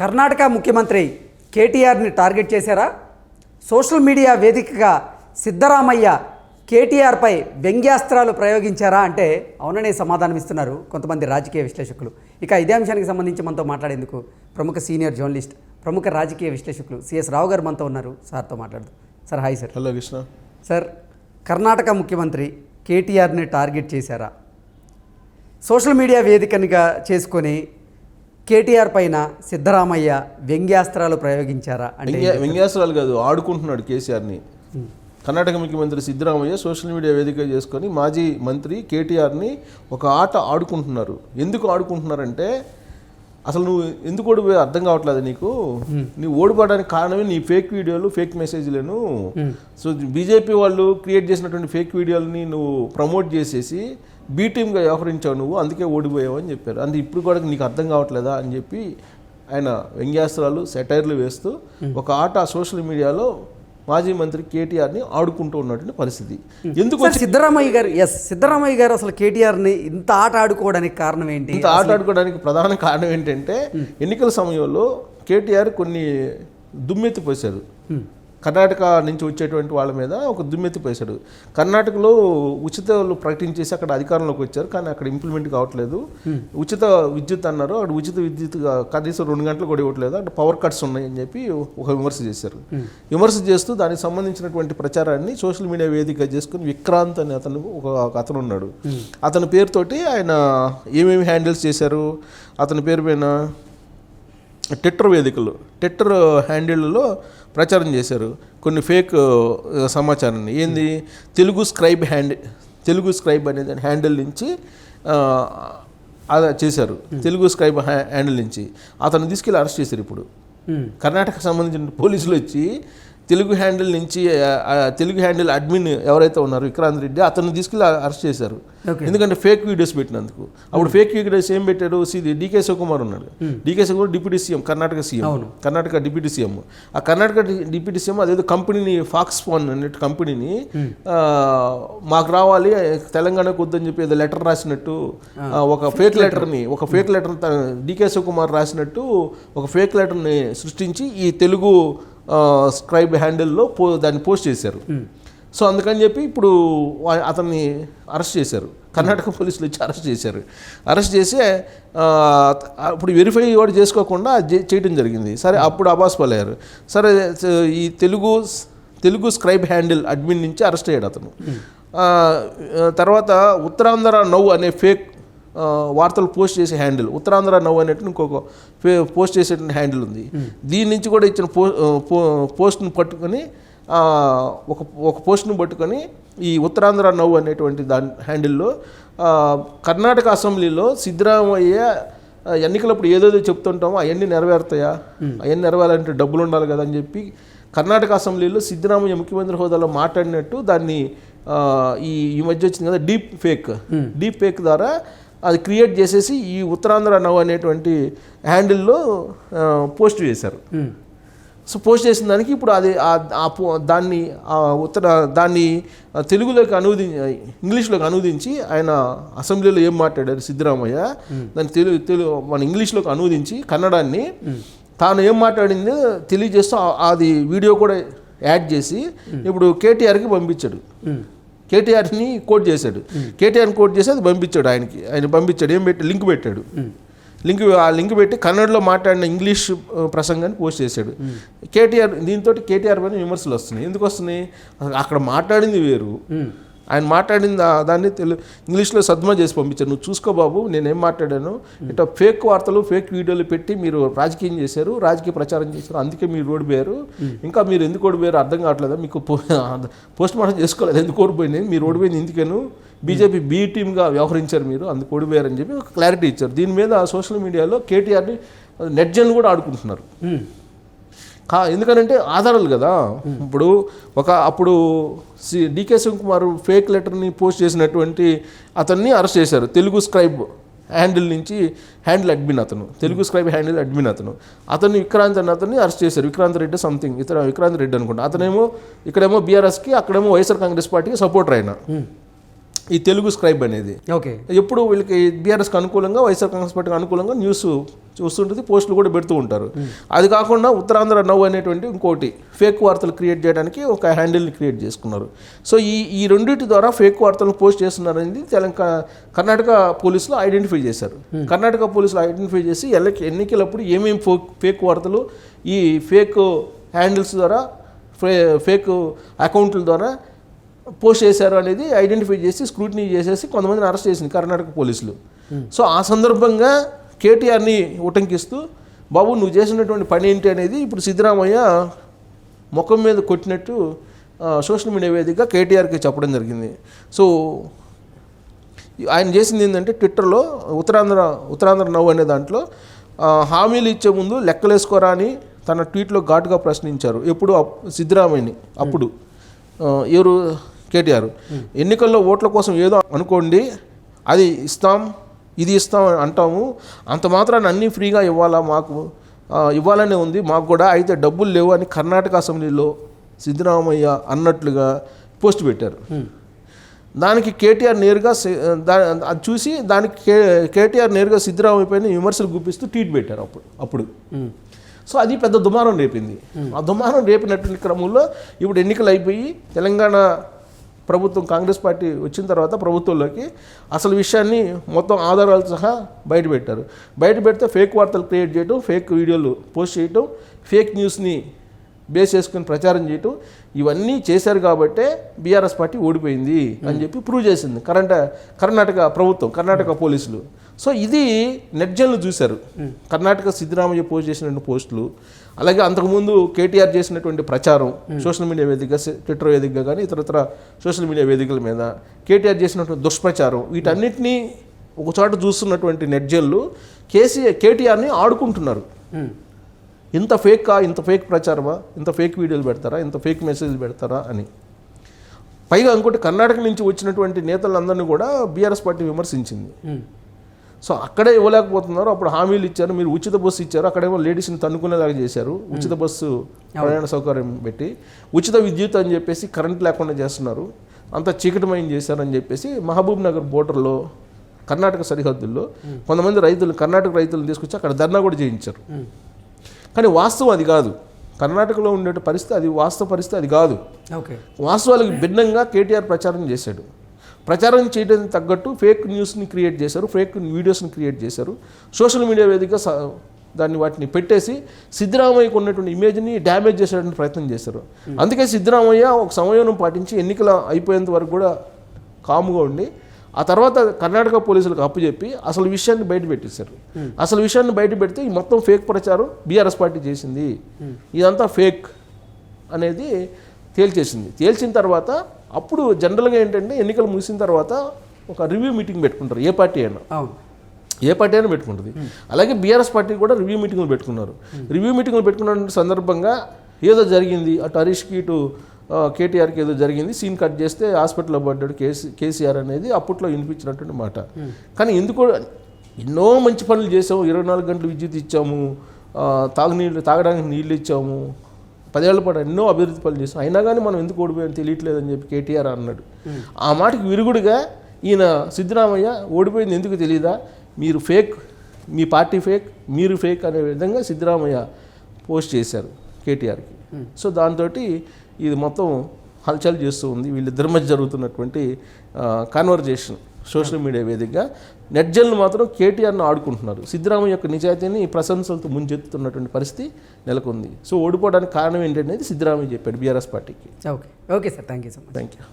కర్ణాటక ముఖ్యమంత్రి కేటీఆర్ని టార్గెట్ చేశారా? సోషల్ మీడియా వేదికగా సిద్ధరామయ్య కేటీఆర్పై వ్యంగ్యాస్త్రాలు ప్రయోగించారా అంటే అవుననే సమాధానం ఇస్తున్నారు కొంతమంది రాజకీయ విశ్లేషకులు. ఇక ఇదే అంశానికి సంబంధించి మనతో మాట్లాడేందుకు ప్రముఖ సీనియర్ జర్నలిస్ట్, ప్రముఖ రాజకీయ విశ్లేషకులు సిఎస్ రావు గారు మనతో ఉన్నారు. సార్తో మాట్లాడదు. Sir hi sir. Hello Krishna. Sir, Karnataka ముఖ్యమంత్రి కేటీఆర్ని టార్గెట్ చేశారా? సోషల్ మీడియా వేదికనిగా చేసుకొని కేటీఆర్ పైన సిద్ధరామయ్య వ్యంగ్యాస్త్రాలు ప్రయోగించారా? అంటే వ్యంగ్యాస్త్రాలు కాదు, ఆడుకుంటున్నాడు కేసీఆర్ని. కర్ణాటక ముఖ్యమంత్రి సిద్ధరామయ్య సోషల్ మీడియా వేదిక చేసుకొని మాజీ మంత్రి కేటీఆర్ని ఒక ఆట ఆడుకుంటున్నారు. ఎందుకు ఆడుకుంటున్నారంటే అసలు నువ్వు ఎందుకు ఓడిపోయా అర్థం కావట్లేదు నీకు. నువ్వు ఓడిపోవడానికి కారణమే నీ ఫేక్ వీడియోలు, ఫేక్ మెసేజ్లను. సో బీజేపీ వాళ్ళు క్రియేట్ చేసినటువంటి ఫేక్ వీడియోలని నువ్వు ప్రమోట్ చేసేసి బీ టీమ్గా వ్యవహరించావు నువ్వు, అందుకే ఓడిపోయావు అని చెప్పారు. అంటే ఇప్పుడు కూడా నీకు అర్థం కావట్లేదా అని చెప్పి ఆయన వ్యంగ్యాస్త్రాలు, సెటైర్లు వేస్తూ ఒక ఆట సోషల్ మీడియాలో మాజీ మంత్రి కేటీఆర్ని ఆడుకుంటూ ఉన్నటువంటి పరిస్థితి. ఎందుకు సిద్ధరామయ్య గారు అసలు కేటీఆర్ని ఇంత ఆట ఆడుకోవడానికి కారణం ఏంటి? ఇంత ఆట ఆడుకోవడానికి ప్రధాన కారణం ఏంటంటే ఎన్నికల సమయంలో కేటీఆర్ కొన్ని దుమ్మెత్తి పోశారు. కర్ణాటక నుంచి వచ్చేటువంటి వాళ్ళ మీద ఒక దుమ్మెత్తి పోశాడు. కర్ణాటకలో ఉచితాలు ప్రకటించేసి అక్కడ అధికారంలోకి వచ్చారు, కానీ అక్కడ ఇంప్లిమెంట్ కావట్లేదు. ఉచిత విద్యుత్ అన్నారు, అక్కడ ఉచిత విద్యుత్ కనీసం 2 గంటలు కూడా ఇవ్వట్లేదు, అంటే పవర్ కట్స్ ఉన్నాయని చెప్పి ఒక విమర్శ చేశారు. విమర్శ చేస్తూ దానికి సంబంధించినటువంటి ప్రచారాన్ని సోషల్ మీడియా వేదిక చేసుకుని విక్రాంత్ అని అతను ఉన్నాడు. అతని పేరుతోటి ఆయన ఏమేమి హ్యాండిల్స్ చేశారు, అతని పేరు పైన ట్విట్టర్ వేదికలు, ట్విట్టర్ హ్యాండిల్లో ప్రచారం చేశారు కొన్ని ఫేక్ సమాచారాన్ని. ఏంది, తెలుగు స్క్రైబ్ అనేది హ్యాండిల్ నుంచి అలా చేశారు. తెలుగు స్క్రైబ్ హ్యాండిల్ నుంచి అతను తీసుకెళ్ళి అరెస్ట్ చేశారు. ఇప్పుడు కర్ణాటకకు సంబంధించిన పోలీసులు వచ్చి తెలుగు హ్యాండిల్ అడ్మిన్ ఎవరైతే ఉన్నారో విక్రాంత్ రెడ్డి, అతను తీసుకెళ్ళి అరెస్ట్ చేశారు. ఎందుకంటే ఫేక్ వీడియోస్ పెట్టినందుకు. అప్పుడు ఫేక్ వీడియోస్ ఏం పెట్టారు, డీకే శివకుమార్ ఉన్నాడు. DK Shivakumar deputy CM, Karnataka deputy CM. ఆ కర్ణాటక డిప్యూటీ సీఎం అదేదో కంపెనీని, ఫాక్స్ఫోన్ అనే కంపెనీని మాకు రావాలి తెలంగాణకు వద్దని చెప్పి ఏదో లెటర్ రాసినట్టు ఒక ఫేక్ లెటర్ డీకే శివకుమార్ రాసినట్టు ఒక ఫేక్ లెటర్ని సృష్టించి ఈ తెలుగు స్క్రైబ్ హ్యాండిల్లో దాన్ని పోస్ట్ చేశారు. సో అందుకని చెప్పి ఇప్పుడు అతన్ని అరెస్ట్ చేశారు. కర్ణాటక పోలీసులు వచ్చి అరెస్ట్ చేసి ఇప్పుడు వెరిఫై కూడా చేసుకోకుండా చేయడం జరిగింది. సరే, అప్పుడు అబాస్ పాలయ్యారు. సరే, ఈ తెలుగు స్క్రైబ్ హ్యాండిల్ అడ్మిన్ నుంచి అరెస్ట్ అయ్యాడు అతను. తర్వాత ఉత్తరాంధ్ర నౌ అనే ఫేక్ వార్తలు పోస్ట్ చేసే హ్యాండిల్, ఉత్తరాంధ్ర నవ్వు అనేట్టు ఇంకొక పోస్ట్ చేసే హ్యాండిల్ ఉంది. దీని నుంచి కూడా ఇచ్చిన పోస్ట్ను పట్టుకొని ఒక పోస్ట్ను పట్టుకొని ఈ ఉత్తరాంధ్ర నవ్వు అనేటువంటి దాని హ్యాండిల్లో కర్ణాటక అసెంబ్లీలో సిద్ధరామయ్య ఎన్నికలప్పుడు ఏదోదో చెప్తుంటామో అవన్నీ నెరవేరుతాయా, అవన్నీ నెరవేరాలంటే డబ్బులు ఉండాలి కదా అని చెప్పి కర్ణాటక అసెంబ్లీలో సిద్ధరామయ్య ముఖ్యమంత్రి హోదాలో మాట్లాడినట్టు దాన్ని ఈ మధ్య వచ్చింది కదా డీప్ ఫేక్ ద్వారా అది క్రియేట్ చేసేసి ఈ ఉత్తరాంధ్ర నవ్ అనేటువంటి హ్యాండిల్లో పోస్ట్ చేశారు. సో పోస్ట్ చేసిన దానికి ఇప్పుడు అది దాన్ని తెలుగులోకి ఇంగ్లీష్లోకి అనువదించి ఆయన అసెంబ్లీలో ఏం మాట్లాడారు సిద్ధరామయ్య, దాన్ని మన ఇంగ్లీష్లోకి అనువదించి కన్నడాన్ని తాను ఏం మాట్లాడిందో తెలియజేస్తూ అది వీడియో కూడా యాడ్ చేసి ఇప్పుడు కేటీఆర్కి పంపించాడు. కేటీఆర్ని కోట్ చేశాడు. అది పంపించాడు ఆయన పంపించాడు. ఏం పెట్టి లింక్ పెట్టాడు. ఆ లింక్ పెట్టి కన్నడలో మాట్లాడిన ఇంగ్లీష్ ప్రసంగాన్ని పోస్ట్ చేశాడు. దీంతో కేటీఆర్ పైన విమర్శలు వస్తున్నాయి. ఎందుకు వస్తున్నాయి, అక్కడ మాట్లాడింది వేరు, ఆయన మాట్లాడిన దాన్ని ఇంగ్లీష్లో సద్మ చేసి పంపించారు. నువ్వు చూసుకో బాబు, నేనేం మాట్లాడాను, ఇట్లా ఫేక్ వార్తలు, ఫేక్ వీడియోలు పెట్టి మీరు రాజకీయం చేశారు, రాజకీయ ప్రచారం చేశారు, అందుకే మీరు ఓడిపోయారు. ఇంకా మీరు ఎందుకు ఓడిపోయారు అర్థం కావట్లేదా, మీకు పోస్ట్ మార్టం చేసుకోలేదు, ఎందుకు ఓడిపోయింది, మీరు ఓడిపోయింది ఎందుకను, బీజేపీ బీ టీమ్గా వ్యవహరించారు, మీరు అందుకు ఓడిపోయారని చెప్పి ఒక క్లారిటీ ఇచ్చారు. దీని మీద సోషల్ మీడియాలో కేటీఆర్ని నెట్జన్ కూడా ఆడుకుంటున్నారు. ఎందుకనంటే ఆధారాలు కదా. ఇప్పుడు అప్పుడు డీకే శివకుమార్ ఫేక్ లెటర్ని పోస్ట్ చేసినటువంటి అతన్ని అరెస్ట్ చేశారు. తెలుగు స్క్రైబ్ హ్యాండిల్ నుంచి హ్యాండిల్ అడ్మిన్ అతను, తెలుగు స్క్రైబ్ హ్యాండిల్ అడ్మిన్ అతన్ని విక్రాంత్ అని అతన్ని అరెస్ట్ చేశారు. విక్రాంత్ రెడ్డి విక్రాంత్ రెడ్డి అనుకుంటా. అతనేమో ఇక్కడేమో బీఆర్ఎస్కి, అక్కడేమో వైఎస్ఆర్ కాంగ్రెస్ పార్టీకి సపోర్టర్ అయినా. ఈ తెలుగు స్క్రైబ్ అనేది. ఓకే. ఎప్పుడు వీళ్ళకి బీఆర్ఎస్కి అనుకూలంగా, వైఎస్ఆర్ కాంగ్రెస్ పార్టీకి అనుకూలంగా న్యూస్ చూస్తుంటుంది, పోస్టులు కూడా పెడుతూ ఉంటారు. అది కాకుండా ఉత్తరాంధ్ర నవ్ అనేటువంటి ఇంకోటి ఫేక్ వార్తలు క్రియేట్ చేయడానికి ఒక హ్యాండిల్ని క్రియేట్ చేసుకున్నారు. సో ఈ రెండింటి ద్వారా ఫేక్ వార్తలను పోస్ట్ చేస్తున్నారనేది కర్ణాటక పోలీసులు ఐడెంటిఫై చేశారు. కర్ణాటక పోలీసులు ఐడెంటిఫై చేసి ఎన్నికలప్పుడు ఏమేమి ఫేక్ వార్తలు ఈ ఫేక్ హ్యాండిల్స్ ద్వారా, ఫేక్ అకౌంట్ల ద్వారా పోస్ట్ చేశారు అనేది ఐడెంటిఫై చేసి స్క్రూటినీ చేసేసి కొంతమందిని అరెస్ట్ చేసింది కర్ణాటక పోలీసులు. సో ఆ సందర్భంగా కేటీఆర్ని ఉటంకిస్తూ, బాబు నువ్వు చేసినటువంటి పని ఏంటి అనేది ఇప్పుడు సిద్ధరామయ్య ముఖం మీద కొట్టినట్టు సోషల్ మీడియా వేదికగా కేటీఆర్కి చెప్పడం జరిగింది. సో ఆయన చేసింది ఏంటంటే ట్విట్టర్లో ఉత్తరాంధ్ర నవ్ అనే దాంట్లో హామీలు ఇచ్చే ముందు లెక్కలేసుకోరా అని తన ట్వీట్లో ఘాటుగా ప్రశ్నించారు. ఎప్పుడు సిద్ధరామయ్యని. అప్పుడు ఎవరు? కేటీఆర్. ఎన్నికల్లో ఓట్ల కోసం ఏదో అనుకోండి, అది ఇస్తాం ఇది ఇస్తాం అంటాము, అంత మాత్రాన్ని అన్నీ ఫ్రీగా ఇవ్వాలా, మాకు ఇవ్వాలనే ఉంది మాకు కూడా, అయితే డబ్బులు లేవు అని కర్ణాటక అసెంబ్లీలో సిద్ధరామయ్య అన్నట్లుగా పోస్ట్ పెట్టారు. దానికి కేటీఆర్ నేరుగా అది చూసి కేటీఆర్ నేరుగా సిద్ధరామయ్య పైన విమర్శలు గుప్పిస్తూ ట్వీట్ పెట్టారు అప్పుడు. సో అది పెద్ద దుమారం రేపింది. ఆ దుమారం రేపినటువంటి క్రమంలో ఇప్పుడు ఎన్నికలు అయిపోయి తెలంగాణ ప్రభుత్వం, కాంగ్రెస్ పార్టీ వచ్చిన తర్వాత ప్రభుత్వంలోకి అసలు విషయాన్ని మొత్తం ఆధారాలతో సహా బయటపెట్టారు. బయట పెడితే ఫేక్ వార్తలు క్రియేట్ చేయడం, ఫేక్ వీడియోలు పోస్ట్ చేయడం, ఫేక్ న్యూస్ని బేస్ చేసుకుని ప్రచారం చేయటం, ఇవన్నీ చేశారు కాబట్టే బీఆర్ఎస్ పార్టీ ఓడిపోయింది అని చెప్పి ప్రూవ్ చేసింది కర్ణాటక ప్రభుత్వం, కర్ణాటక పోలీసులు. సో ఇది నెట్జన్లు చూశారు. కర్ణాటక సిద్ధరామయ్య పోస్ట్ చేసినటువంటి పోస్టులు, అలాగే అంతకుముందు కేటీఆర్ చేసినటువంటి ప్రచారం సోషల్ మీడియా వేదికగా, ట్విట్టర్ వేదికగా కానీ ఇతరత్ర సోషల్ మీడియా వేదికల మీద కేటీఆర్ చేసినటువంటి దుష్ప్రచారం, వీటన్నిటినీ ఒకచోట చూస్తున్నటువంటి నెట్జన్లు కేటీఆర్ని ఆడుకుంటున్నారు. ఇంత ఫేక్ ప్రచారమా, ఇంత ఫేక్ వీడియోలు పెడతారా, ఇంత ఫేక్ మెసేజ్లు పెడతారా అని. పైగా ఇంకోటి, కర్ణాటక నుంచి వచ్చినటువంటి నేతలందరినీ కూడా బీఆర్ఎస్ పార్టీ విమర్శించింది. సో అక్కడే ఇవ్వలేకపోతున్నారు, అప్పుడు హామీలు ఇచ్చారు, మీరు ఉచిత బస్సు ఇచ్చారు, అక్కడేమో లేడీస్ని తన్నుకునేలాగా చేశారు, ఉచిత బస్సు ప్రయాణ సౌకర్యం పెట్టి, ఉచిత విద్యుత్ అని చెప్పేసి కరెంట్ లేకుండా చేస్తున్నారు, అంత చీకటిమయం చేశారని చెప్పేసి మహబూబ్ నగర్ బోర్డర్లో, కర్ణాటక సరిహద్దుల్లో కొంతమంది కర్ణాటక రైతులను తీసుకొచ్చి అక్కడ ధర్నా కూడా చేయించారు. కానీ వాస్తవం అది కాదు. కర్ణాటకలో ఉండే పరిస్థితి, వాస్తవ పరిస్థితి అది కాదు. వాస్తవాలకు భిన్నంగా కేటీఆర్ ప్రచారం చేశాడు. ప్రచారం చేయడానికి తగ్గట్టు ఫేక్ న్యూస్ని క్రియేట్ చేశారు, ఫేక్ వీడియోస్ని క్రియేట్ చేశారు. సోషల్ మీడియా వేదికగా వాటిని పెట్టేసి సిద్ధరామయ్యకు ఉన్నటువంటి ఇమేజ్ని డ్యామేజ్ చేసేటువంటి ప్రయత్నం చేశారు. అందుకే సిద్ధరామయ్య ఒక సమయం పాటించి ఎన్నికల అయిపోయేంత వరకు కూడా కాముగా ఉండి, ఆ తర్వాత కర్ణాటక పోలీసులకు అప్పచెప్పి అసలు విషయాన్ని బయట పెట్టేశారు. అసలు విషయాన్ని బయట పెడితే ఈ మొత్తం ఫేక్ ప్రచారం బీఆర్ఎస్ పార్టీ చేసింది, ఇదంతా ఫేక్ అనేది తేల్చేసింది. తేల్చిన తర్వాత అప్పుడు జనరల్గా ఏంటంటే ఎన్నికలు ముగిసిన తర్వాత ఒక రివ్యూ మీటింగ్ పెట్టుకుంటారు, ఏ పార్టీ అయినా పెట్టుకుంటుంది. అలాగే బీఆర్ఎస్ పార్టీ కూడా రివ్యూ మీటింగ్లు పెట్టుకున్నారు. రివ్యూ మీటింగ్లు పెట్టుకున్న సందర్భంగా ఏదో జరిగింది, అటు హరీష్కి ఇటు కేటీఆర్కి ఏదో జరిగింది, సీన్ కట్ చేస్తే హాస్పిటల్లో పడ్డాడు కేసీఆర్ అనేది అప్పట్లో వినిపించినటువంటి మాట. కానీ ఎందుకు ఎన్నో మంచి పనులు చేసాము, 24 గంటలు విద్యుత్ ఇచ్చాము, తాగడానికి నీళ్ళు ఇచ్చాము, 10 ఏళ్ల పాటు ఎన్నో అభివృద్ధి పనులు చేసాం, అయినా కానీ మనం ఎందుకు ఓడిపోయామని తెలియట్లేదని చెప్పి కేటీఆర్ అన్నాడు. ఆ మాటకి విరుగుడుగా ఈయన సిద్ధరామయ్య ఓడిపోయింది ఎందుకు తెలియదా, మీరు ఫేక్, మీ పార్టీ ఫేక్, మీరు ఫేక్ అనే విధంగా సిద్ధరామయ్య పోస్ట్ చేశారు కేటీఆర్కి. సో దాంతో ఇది మొత్తం హల్చల్ చేస్తూ ఉంది. వీళ్ళిద్దరి మధ్య జరుగుతున్నటువంటి కాన్వర్జేషన్ సోషల్ మీడియా వేదికగా. నెట్జన్లు మాత్రం కేటీఆర్ను ఆడుకుంటున్నారు. సిద్ధరామయ్య యొక్క నిజాయితీని ప్రశంసలతో ముంచెత్తుతున్నటువంటి పరిస్థితి నెలకొంది. సో ఓడిపోవడానికి కారణం ఏంటనేది సిద్ధరామయ్య చెప్పాడు బీఆర్ఎస్ పార్టీకి. Okay sir, thank you so much. Thank you.